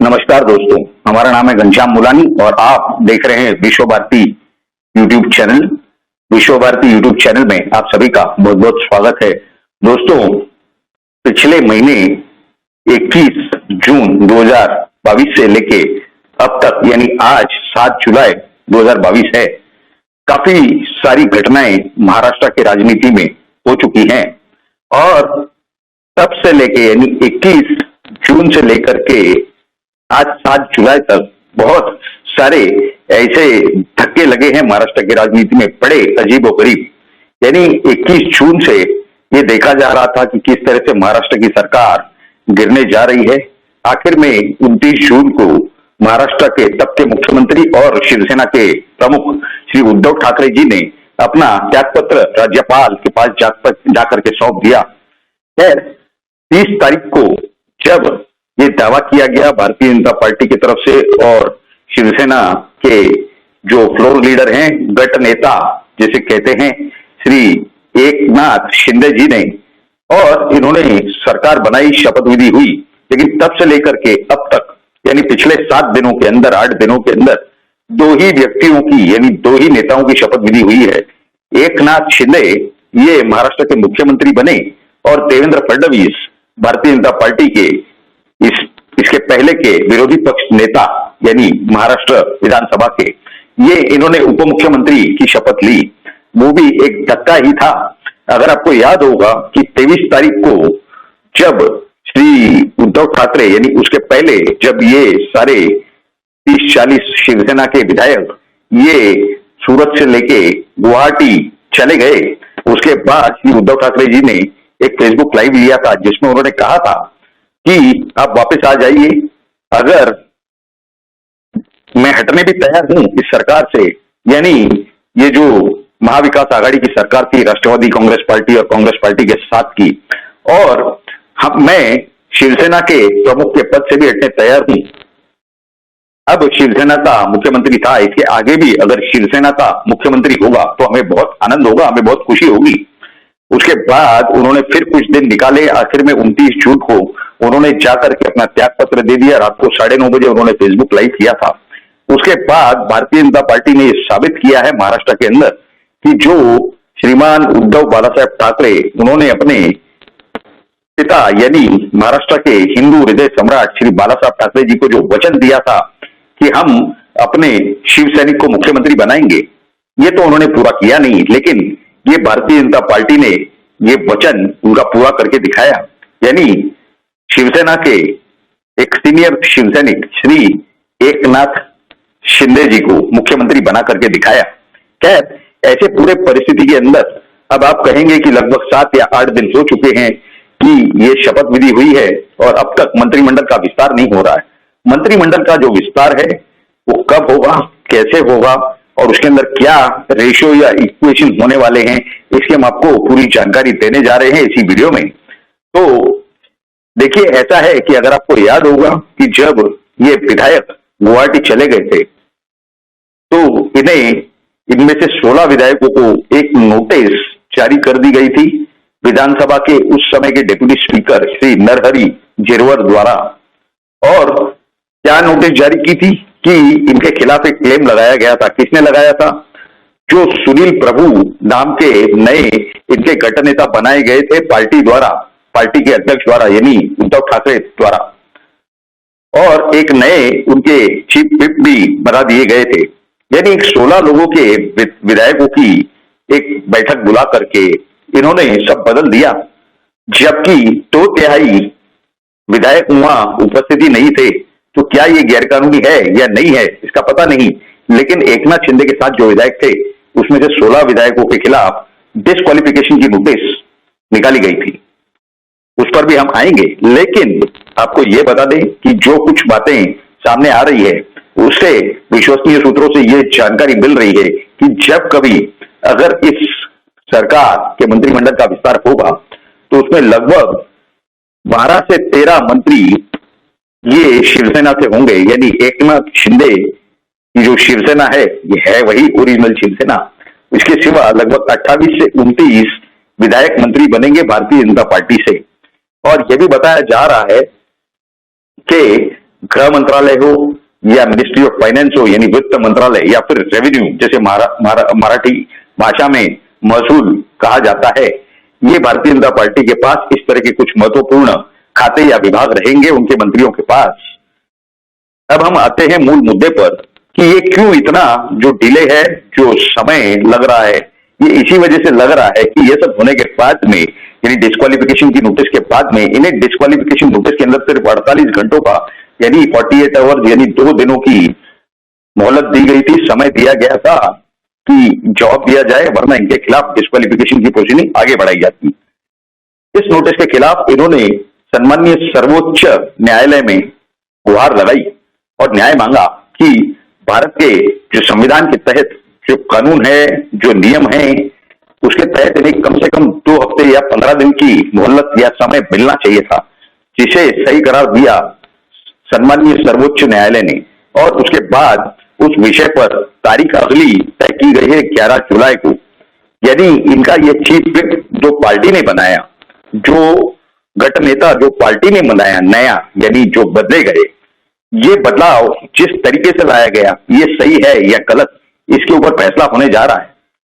नमस्कार दोस्तों, हमारा नाम है घनश्याम मुलानी और आप देख रहे हैं विश्व भारती यूट्यूब चैनल। विश्व भारती यूट्यूब चैनल में आप सभी का बहुत बहुत स्वागत है। दोस्तों, पिछले महीने 21 जून 2022 से लेके अब तक यानी आज 7 जुलाई 2022 है, काफी सारी घटनाएं महाराष्ट्र के राजनीति में हो चुकी हैं और तब से लेके यानी 21 जून से लेकर के आज 7 जुलाई तक बहुत सारे ऐसे धक्के लगे हैं महाराष्ट्र की राजनीति में, बड़े अजीबोगरीब। यानी 21 जून से ये देखा जा रहा था कि किस तरह से महाराष्ट्र की सरकार गिरने जा रही है। आखिर में 29 जून को महाराष्ट्र के तब के मुख्यमंत्री और शिवसेना के प्रमुख श्री उद्धव ठाकरे जी ने अपना त्यागपत्र राज्यपाल के पास जाकर के सौंप दिया। खैर, 30 तारीख को जब ये दावा किया गया भारतीय जनता पार्टी की तरफ से और शिवसेना के जो फ्लोर लीडर हैं, गट नेता जिसे कहते हैं, श्री एकनाथ शिंदे जी ने, और इन्होंने सरकार बनाई, शपथ विधि हुई। लेकिन तब से लेकर के अब तक यानी पिछले 7 दिनों के अंदर, 8 दिनों के अंदर 2 ही व्यक्तियों की यानी 2 ही नेताओं की शपथ विधि हुई है। एकनाथ शिंदे ये महाराष्ट्र के मुख्यमंत्री बने और देवेंद्र फडणवीस भारतीय जनता पार्टी के इसके पहले के विरोधी पक्ष नेता यानी महाराष्ट्र विधानसभा के, ये इन्होंने उप मुख्यमंत्री की शपथ ली। वो भी एक धक्का ही था। अगर आपको याद होगा कि 23 तारीख को जब श्री उद्धव ठाकरे यानी उसके पहले जब ये सारे 30-40 शिवसेना के विधायक ये सूरत से लेके गुवाहाटी चले गए, उसके बाद श्री उद्धव ठाकरे जी ने एक फेसबुक लाइव लिया था जिसमें उन्होंने कहा था कि आप वापस आ जाइए, अगर मैं हटने भी तैयार हूं इस सरकार से। यानी ये जो महाविकास आघाड़ी की सरकार थी राष्ट्रवादी कांग्रेस पार्टी और कांग्रेस पार्टी के साथ की, और मैं शिवसेना के प्रमुख के पद से भी हटने तैयार हूं। अब शिवसेना का मुख्यमंत्री था, इसके आगे भी अगर शिवसेना का मुख्यमंत्री होगा तो हमें बहुत आनंद होगा, हमें बहुत खुशी होगी। उसके बाद उन्होंने फिर कुछ दिन निकाले। आखिर में 29 जून को उन्होंने जाकर के अपना त्याग पत्र दे दिया। रात को 9:30 बजे उन्होंने फेसबुक लाइव किया था। उसके बाद भारतीय जनता पार्टी ने साबित किया है महाराष्ट्र के अंदर कि जो श्रीमान उद्धव बालासाहेब ठाकरे, उन्होंने अपने पिता यानी महाराष्ट्र के हिंदू हृदय सम्राट श्री बालासाहेब ठाकरे जी को जो वचन दिया था कि हम अपने शिव सैनिक को मुख्यमंत्री बनाएंगे, ये तो उन्होंने पूरा किया नहीं, लेकिन ये भारतीय जनता पार्टी ने ये वचन उनका पूरा करके दिखाया। यानी शिवसेना के एक सीनियर शिव सैनिक श्री एकनाथ शिंदे जी को मुख्यमंत्री बना करके दिखाया। खैर, ऐसे पूरे परिस्थिति के अंदर अब आप कहेंगे कि लगभग 7 या 8 दिन हो चुके हैं कि ये शपथ विधि हुई है और अब तक मंत्रिमंडल का विस्तार नहीं हो रहा है। मंत्रिमंडल का जो विस्तार है वो कब होगा, कैसे होगा और उसके अंदर क्या रेशियो या इक्वेशन होने वाले हैं, इसकी हम आपको पूरी जानकारी देने जा रहे हैं इसी वीडियो में। तो देखिए, ऐसा है कि अगर आपको याद होगा कि जब ये विधायक गुवाहाटी चले गए थे तो इनमें से 16 विधायकों को एक नोटिस जारी कर दी गई थी विधानसभा के उस समय के डिप्टी स्पीकर श्री नरहरि झिरवल द्वारा। और क्या नोटिस जारी की थी कि इनके खिलाफ एक क्लेम लगाया गया था। किसने लगाया था? जो सुनील प्रभु नाम के नए इनके गट नेता बनाए गए थे पार्टी द्वारा, पार्टी के अध्यक्ष द्वारा यानी उद्धव ठाकरे द्वारा, और एक नए उनके चीफ व्हिप भी बना दिए गए थे। यानी 16 लोगों के विधायकों की एक बैठक बुला करके इन्होंने सब बदल दिया, जबकि 2/3 विधायक वहां उपस्थिति नहीं थे। तो क्या ये गैरकानूनी है या नहीं है इसका पता नहीं, लेकिन एकनाथ शिंदे के साथ जो विधायक थे उसमें से 16 विधायकों के खिलाफ डिस्क्वालिफिकेशन की नोटिस निकाली गई थी। उस पर भी हम आएंगे, लेकिन आपको यह बता दें कि जो कुछ बातें सामने आ रही है उससे विश्वसनीय सूत्रों से यह जानकारी मिल रही है कि जब कभी अगर इस सरकार के मंत्रिमंडल का विस्तार होगा तो उसमें लगभग 12 से 13 मंत्री ये शिवसेना से होंगे। यानी एकनाथ शिंदे की जो शिवसेना है ये है वही ओरिजिनल शिवसेना। इसके सिवा लगभग 28 से 29 विधायक मंत्री बनेंगे भारतीय जनता पार्टी से। और यह भी बताया जा रहा है कि गृह मंत्रालय हो या मिनिस्ट्री ऑफ फाइनेंस हो यानी वित्त मंत्रालय या फिर रेवेन्यू जैसे मराठी भाषा में महसूल कहा जाता है, ये भारतीय जनता पार्टी के पास इस तरह के कुछ महत्वपूर्ण खाते या विभाग रहेंगे उनके मंत्रियों के पास। अब हम आते हैं मूल मुद्दे पर कि ये क्यों इतना जो डिले है, जो समय लग रहा है, ये इसी वजह से लग रहा है कि ये सब होने के बाद में यानी डिस्क्वालिफिकेशन की नोटिस के बाद में इन्हें डिस्क्वालिफिकेशन नोटिस के अंदर सिर्फ 48 घंटों का यानी 48 आवर्स यानी 2 दिनों की मोहलत दी गई थी, समय दिया गया था कि जवाब दिया जाए, वरना इनके खिलाफ डिस्क्वालिफिकेशन की प्रोसीडिंग आगे बढ़ाई जाती। इस नोटिस के खिलाफ इन्होंने सम्मानीय सर्वोच्च न्यायालय में गुहार लगाई और न्याय मांगा कि भारत के जो संविधान के तहत जो कानून है, जो नियम है, उसके तहत इन्हें कम से कम 2 हफ्ते या 15 दिन की मोहलत या समय मिलना चाहिए था, जिसे सही करार दिया सम्मानीय सर्वोच्च न्यायालय ने। और उसके बाद उस विषय पर तारीख अगली तय की गई है 11 जुलाई को। यानी इनका ये चीफ विप जो पार्टी ने बनाया, जो गठ नेता जो पार्टी ने बनाया नया, यानी जो बदले गए, ये बदलाव जिस तरीके से लाया गया ये सही है या गलत, इसके ऊपर फैसला होने जा रहा है,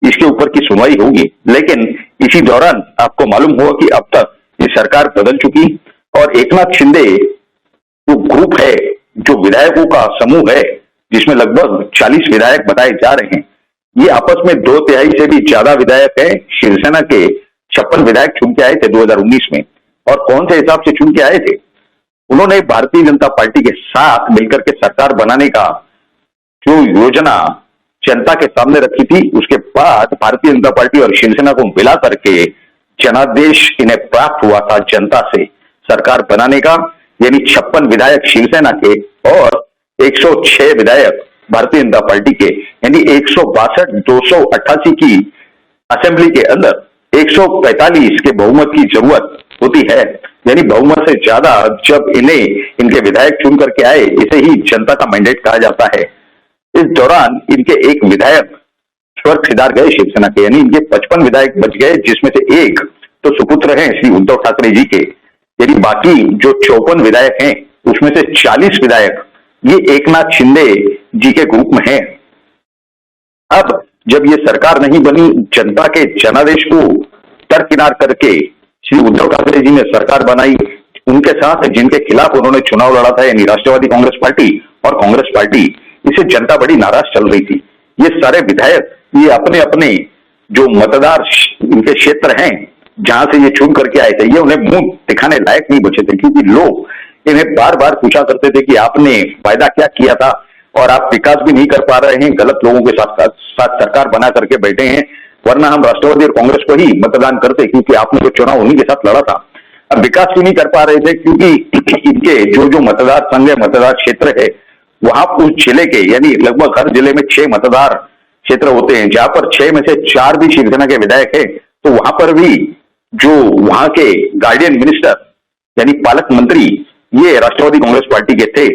इसके ऊपर की सुनवाई होगी। लेकिन इसी दौरान आपको मालूम होगा कि अब तक ये सरकार बदल चुकी और एकनाथ शिंदे जो ग्रुप है, जो विधायकों का समूह है, जिसमें लगभग 40 विधायक बताए जा रहे हैं, ये आपस में 2/3 से भी ज्यादा विधायक है। शिवसेना के 56 विधायक चुन के आए थे 2019 में। और कौन से हिसाब से चुन के आए थे? उन्होंने भारतीय जनता पार्टी के साथ मिलकर के सरकार बनाने का जो योजना जनता के सामने रखी थी, उसके बाद भारतीय जनता पार्टी और शिवसेना को मिला करके जनादेश इन्हें प्राप्त हुआ था जनता से सरकार बनाने का। यानी 56 विधायक शिवसेना के और 106 विधायक भारतीय जनता पार्टी के, यानी 162 288 की असेंबली के अंदर 145 के बहुमत की जरूरत होती है। यानी बहुमत से ज्यादा जब इन्हें इनके विधायक चुन करके आए, इसे ही जनता का मैंडेट कहा जाता है। इस दौरान इनके एक विधायक स्वर्ग सिधार गए शिवसेना के, यानी इनके 55 विधायक बच गए, जिसमें से एक तो सुपुत्र हैं श्री उद्धव ठाकरे जी के। यानी बाकी जो 54 विधायक हैं उसमें से 40 विधायक ये एकनाथ शिंदे जी के ग्रुप में हैं। अब जब ये सरकार नहीं बनी, जनता के जनादेश को दरकिनार करके श्री उद्धव ठाकरे जी ने सरकार बनाई। उनके साथ जिनके खिलाफ उन्होंने चुनाव लड़ा था, यानी राष्ट्रवादी कांग्रेस पार्टी और कांग्रेस पार्टी, इसे जनता बड़ी नाराज चल रही थी। ये सारे विधायक ये अपने अपने जो मतदार इनके क्षेत्र हैं, जहां से ये चुन करके आए थे, ये उन्हें मुंह दिखाने लायक नहीं बचे थे, क्योंकि लोग इन्हें बार बार पूछा करते थे कि आपने वायदा क्या किया था और आप विकास भी नहीं कर पा रहे हैं, गलत लोगों के साथ सरकार बना करके बैठे हैं, वरना हम राष्ट्रवादी और कांग्रेस को ही मतदान करते, क्योंकि आपने तो चुनाव उन्हीं के साथ लड़ा था। अब विकास क्यों नहीं कर पा रहे थे? क्योंकि इनके जो जो मतदार संघ है, मतदार क्षेत्र है, वहां उस जिले के, यानी लगभग हर जिले में 6 मतदार क्षेत्र होते हैं, जहां पर 6 में से 4 भी शिवसेना के विधायक है। तो वहां पर भी जो वहां के गार्डियन मिनिस्टर यानी पालक मंत्री ये राष्ट्रवादी कांग्रेस पार्टी के थे।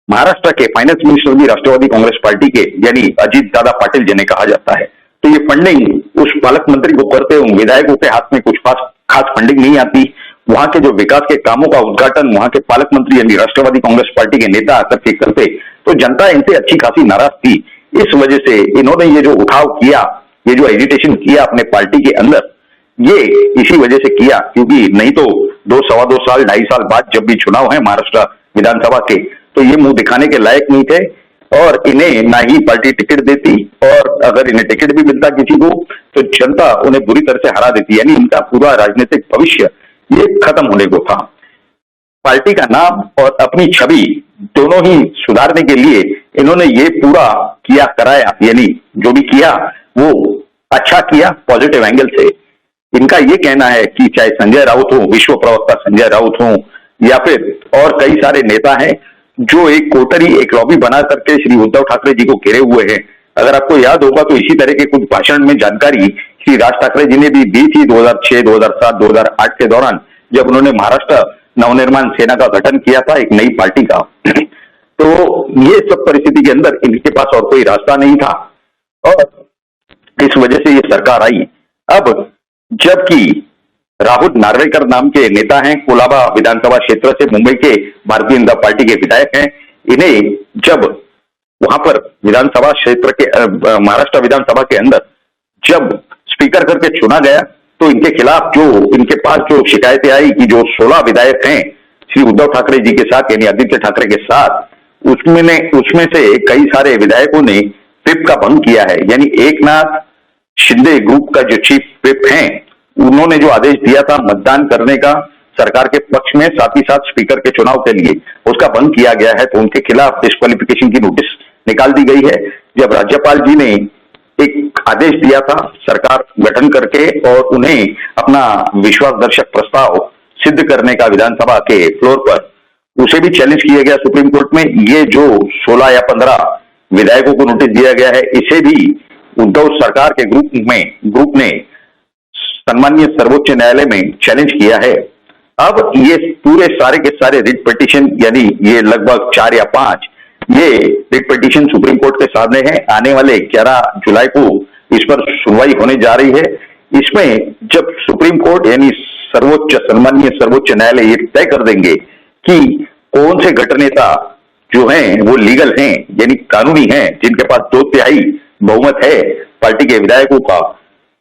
महाराष्ट्र के फाइनेंस मिनिस्टर भी राष्ट्रवादी कांग्रेस पार्टी के, यानी अजीत दादा पाटिल जिन्हें कहा जाता है। तो ये फंडिंग उस पालक मंत्री को करते हुए विधायकों के हाथ में कुछ खास फंडिंग नहीं आती। वहां के जो विकास के कामों का उद्घाटन वहां के पालक मंत्री यानी राष्ट्रवादी कांग्रेस पार्टी के नेता आकर के करते, तो जनता इनसे अच्छी खासी नाराज थी। इस वजह से इन्होंने ये जो उठाव किया, ये जो एजिटेशन किया अपने पार्टी के अंदर, ये इसी वजह से किया, क्योंकि नहीं तो 2 सवा 2 साल 2.5 साल बाद जब भी चुनाव है महाराष्ट्र विधानसभा के, तो ये मुंह दिखाने के लायक नहीं थे और इन्हें ना ही पार्टी टिकट देती, और अगर इन्हें टिकट भी मिलता किसी को तो जनता उन्हें बुरी तरह से हरा देती। यानी इनका पूरा राजनीतिक भविष्य ये खत्म होने को था। पार्टी का नाम और अपनी छवि दोनों ही सुधारने के लिए इन्होंने ये पूरा किया कराया, यानी जो भी किया वो अच्छा किया पॉजिटिव एंगल से। इनका ये कहना है कि चाहे संजय राउत हो, विश्व प्रवक्ता संजय राउत हो, या फिर और कई सारे नेता हैं जो एक कोटरी, एक लॉबी बना करके श्री उद्धव ठाकरे जी को घेरे हुए हैं। अगर आपको याद होगा तो इसी तरह के कुछ भाषण में जानकारी श्री राज ठाकरे जी ने भी दी थी 2006, 2007, 2008 के दौरान, जब उन्होंने महाराष्ट्र नवनिर्माण सेना का गठन किया था, एक नई पार्टी का। तो ये सब परिस्थिति के अंदर इनके पास और कोई रास्ता नहीं था और इस वजह से ये सरकार आई। अब जबकि राहुल नार्वेकर नाम के नेता हैं, कोलाबा विधानसभा क्षेत्र से मुंबई के भारतीय जनता पार्टी के विधायक हैं। इन्हें जब वहां पर विधानसभा क्षेत्र के महाराष्ट्र विधानसभा के अंदर जब स्पीकर करके चुना गया तो इनके खिलाफ इनके पास जो शिकायतें आई कि जो 16 विधायक हैं श्री उद्धव ठाकरे जी के साथ यानी आदित्य ठाकरे के साथ, उसमें से कई सारे विधायकों ने व्हिप का भंग किया है। यानी एकनाथ शिंदे ग्रुप का जो चीफ व्हिप हैं, उन्होंने जो आदेश दिया था मतदान करने का सरकार के पक्ष में, साथ ही साथ स्पीकर के चुनाव के लिए, उसका भंग किया गया है। तो उनके खिलाफ डिस्क्वालिफिकेशन की नोटिस निकाल दी गई है। जब राज्यपाल जी ने एक आदेश दिया था सरकार गठन करके और उन्हें अपना विश्वासदर्शक प्रस्ताव सिद्ध करने का विधानसभा के फ्लोर पर, उसे भी चैलेंज किया गया सुप्रीम कोर्ट में। ये जो 16 या 15 विधायकों को नोटिस दिया गया है, इसे भी उद्धव सरकार के ग्रुप ने सम्मानीय सर्वोच्च न्यायालय में चैलेंज किया है। अब ये पूरे सारे के सारे रिट पिटीशन, यानी ये लगभग 4 या 5 ये रिट पिटीशन सुप्रीम कोर्ट के सामने है। आने वाले 11 जुलाई को इस पर सुनवाई होने जा रही है। इसमें जब सुप्रीम कोर्ट यानी सम्मानीय सर्वोच्च न्यायालय ये तय कर देंगे कि कौन से गठनेता जो हैं वो लीगल हैं यानी कानूनी हैं, जिनके पास 2/3 बहुमत है पार्टी के विधायकों का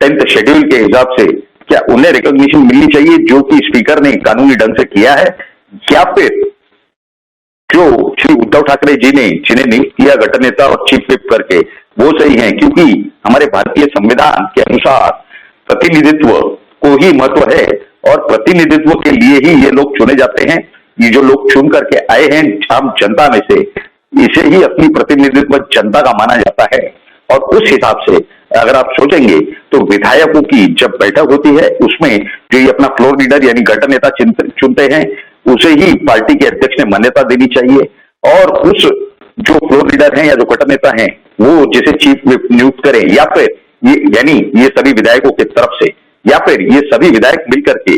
10th शेड्यूल के हिसाब से, क्या उन्हें रिकॉग्निशन मिलनी चाहिए जो कि स्पीकर ने कानूनी ढंग से किया है, या फिर जो श्री उद्धव ठाकरे जी ने जिन्हें नियुक्त किया गठन नेता और चीफ व्हिप करके, वो सही है? क्योंकि हमारे भारतीय संविधान के अनुसार प्रतिनिधित्व को ही महत्व है और प्रतिनिधित्व के लिए ही ये लोग चुने जाते हैं। ये जो लोग चुन करके आए हैं आम जनता में से, इसे ही अपनी प्रतिनिधित्व जनता का माना जाता है। और उस हिसाब से अगर आप सोचेंगे तो विधायकों की जब बैठक होती है उसमें जो ये अपना फ्लोर लीडर यानी गठन नेता चुनते हैं, उसे ही पार्टी के अध्यक्ष ने मान्यता देनी चाहिए। और उस जो फ्लोर लीडर हैं या जो गठन नेता हैं वो जिसे चीफ व्हिप नियुक्त करें, या फिर ये सभी विधायकों की तरफ से, या फिर ये सभी विधायक मिलकर के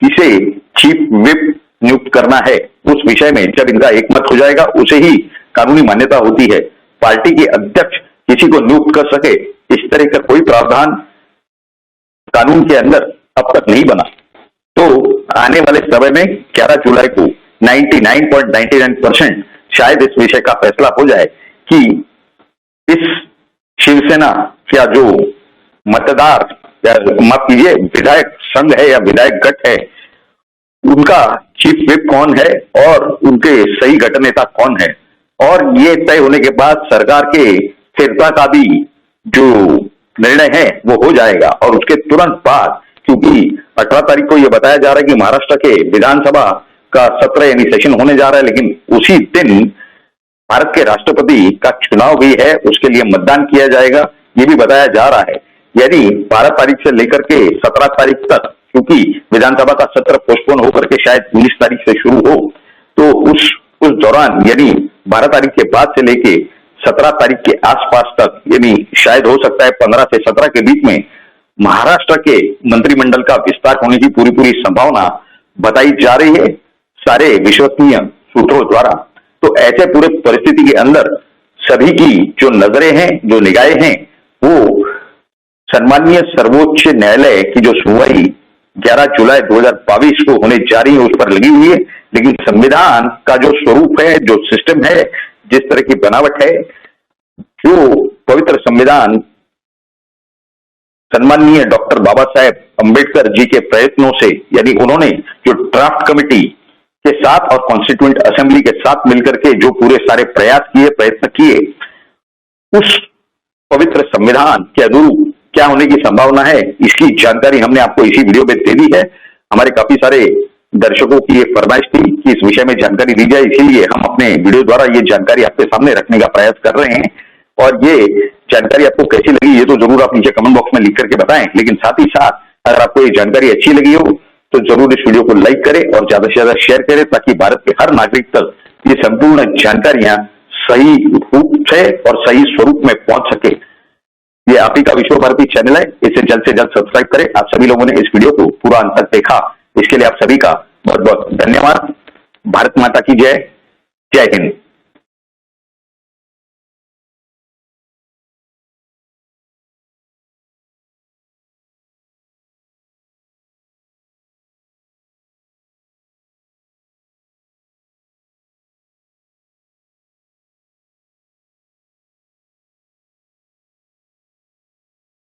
इसे चीफ व्हिप नियुक्त करना है, उस विषय में जब इनका एकमत हो जाएगा उसे ही कानूनी मान्यता होती है। पार्टी के अध्यक्ष किसी को नियुक्त कर सके, इस तरह का कोई प्रावधान कानून के अंदर अब तक नहीं बना। तो आने वाले समय में 11 जुलाई को 99.99% शायद इस विषय का फैसला हो जाए कि इस शिवसेना का जो मतदार या माफ कीजिए विधायक संघ है या विधायक गठ है, उनका चीफ व्हिप कौन है और उनके सही गठन नेता कौन है। और ये तय होने के बाद सरकार के स्थिरता का भी जो निर्णय है वो हो जाएगा। और उसके तुरंत बाद, क्योंकि 18 तारीख को यह बताया जा रहा है कि महाराष्ट्र के विधानसभा का सत्र यानी सेशन होने जा रहा है, लेकिन उसी दिन भारत के राष्ट्रपति का चुनाव भी है, उसके लिए मतदान किया जाएगा, ये भी बताया जा रहा है। यानी 12 तारीख से लेकर के 17 तारीख तक, क्योंकि विधानसभा का सत्र पोस्टपोन होकर के शायद 19 तारीख से शुरू हो, तो उस दौरान यानी 12 तारीख के बाद से लेके 17 तारीख के आसपास तक, यानी शायद हो सकता है 15 से 17 के बीच में महाराष्ट्र के मंत्रिमंडल का विस्तार होने की पूरी संभावना बताई जा रही है सारे विश्वसनीय सूत्रों द्वारा। तो ऐसे पूरे परिस्थिति के अंदर सभी की जो नजरें हैं, जो निगाहें हैं, वो सम्मानीय सर्वोच्च न्यायालय की जो सुनवाई 11 जुलाई 2022 को होने जा रही है उस पर लगी हुई है। लेकिन संविधान का जो स्वरूप है, जो सिस्टम है, जिस तरह की बनावट है, जो पवित्र संविधान सम्मानीय डॉक्टर बाबा साहेब अंबेडकर जी के प्रयत्नों से, यानी उन्होंने जो ड्राफ्ट कमेटी के साथ और कॉन्स्टिट्यूएंट असेंबली के साथ मिलकर के जो पूरे सारे प्रयत्न किए, उस पवित्र संविधान के अनुरूप क्या होने की संभावना है, इसकी जानकारी हमने आपको इसी वीडियो में दे दी है। हमारे काफी सारे दर्शकों की ये फरमाइश थी कि इस विषय में जानकारी दी जाए, इसीलिए हम अपने वीडियो द्वारा ये जानकारी आपके सामने रखने का प्रयास कर रहे हैं। और ये जानकारी आपको कैसी लगी ये तो जरूर आप नीचे कमेंट बॉक्स में लिख करके बताएं। लेकिन साथ ही साथ अगर आपको ये जानकारी अच्छी लगी हो तो जरूर इस वीडियो को लाइक करें और ज्यादा से ज्यादा शेयर करें, ताकि भारत के हर नागरिक तक ये संपूर्ण जानकारियां सही रूप से और सही स्वरूप में पहुंच सके। ये आप ही का विश्व भारती चैनल है, इसे जल्द से जल्द सब्सक्राइब करें। आप सभी लोगों ने इस वीडियो को पूरा अंत तक देखा, इसके लिए आप सभी का बहुत बहुत धन्यवाद। भारत माता की जय, जय हिंद।